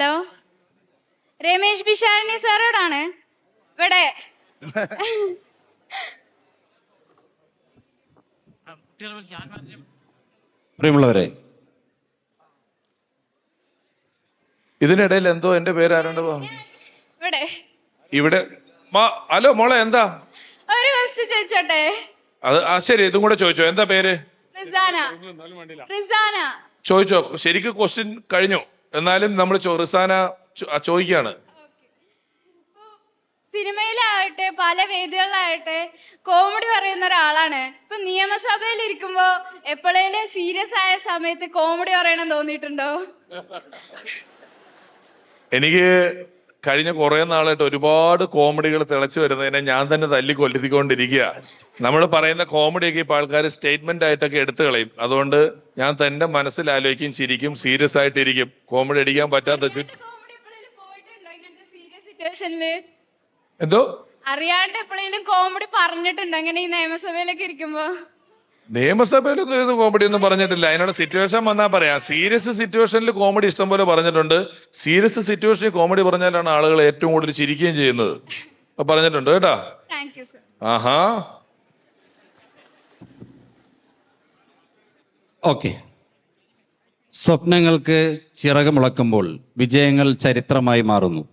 Hello, Ramesh Pisharody സാറോടാണ് ഇവിടെ. പ്രിയമുള്ളവരെ, ഇതിനിടയിൽ എന്തോ എന്റെ പേര് ആരാണ്ട് ഇവിടെ ഇവിടെ ഹലോ മോളെ, എന്താ ഒരു ക്വസ്റ്റ്യൻ ചോദിച്ചോട്ടെ? ശരി, ഇതും കൂടെ ചോദിച്ചോ. എന്താ പേര്? റിസാന. റിസാന ചോദിച്ചോ. ശരിക്കും ക്വസ്റ്റ്യൻ കഴിഞ്ഞു, എന്നാലും നമ്മൾ റിസാന ചോദിക്കാണ്. സിനിമയിലാവട്ടെ പല വേദികളിലാവട്ടെ കോമഡി പറയുന്ന ഒരാളാണ്. ഇപ്പൊ നിയമസഭയിൽ ഇരിക്കുമ്പോ എപ്പോഴേലും സീരിയസ് ആയ സമയത്ത് കോമഡി പറയണം തോന്നിയിട്ടുണ്ടോ? എനിക്ക് കഴിഞ്ഞ കുറെ നാളായിട്ട് ഒരുപാട് കോമഡികൾ തിളച്ചു വരുന്നതിനെ ഞാൻ തന്നെ തല്ലി കൊല്ലിക്കൊണ്ടിരിക്കുക. നമ്മൾ പറയുന്ന കോമഡിയൊക്കെ ഇപ്പൊ ആൾക്കാർ സ്റ്റേറ്റ്മെന്റ് ആയിട്ടൊക്കെ എടുത്തു കളയും. അതുകൊണ്ട് ഞാൻ തന്നെ മനസ്സിൽ ആലോചിക്കും, ചിരിക്കും, സീരിയസ് ആയിട്ടിരിക്കും. കോമഡി അടിക്കാൻ പറ്റാത്ത എന്തോ അറിയാണ്ട് എപ്പോഴേലും കോമഡി പറഞ്ഞിട്ടുണ്ടോ ഇങ്ങനെ ഈ നിയമസഭയിലൊക്കെ ഇരിക്കുമ്പോ? നിയമസഭയിലൊന്നും ഇത് കോമഡി ഒന്നും പറഞ്ഞിട്ടില്ല. അതിനുള്ള സിറ്റുവേഷൻ വന്നാൽ പറയാം. സീരിയസ് സിറ്റുവേഷനിൽ കോമഡി ഇഷ്ടം പോലെ പറഞ്ഞിട്ടുണ്ട്. സീരിയസ് സിറ്റുവേഷനിൽ കോമഡി പറഞ്ഞാലാണ് ആളുകൾ ഏറ്റവും കൂടുതൽ ചിരിക്കുകയും ചെയ്യുന്നത്. പറഞ്ഞിട്ടുണ്ട് കേട്ടാ. ആഹാ, ഓക്കെ. സ്വപ്നങ്ങൾക്ക് ചിറകുമുളക്കുമ്പോൾ വിജയങ്ങൾ ചരിത്രമായി മാറുന്നു.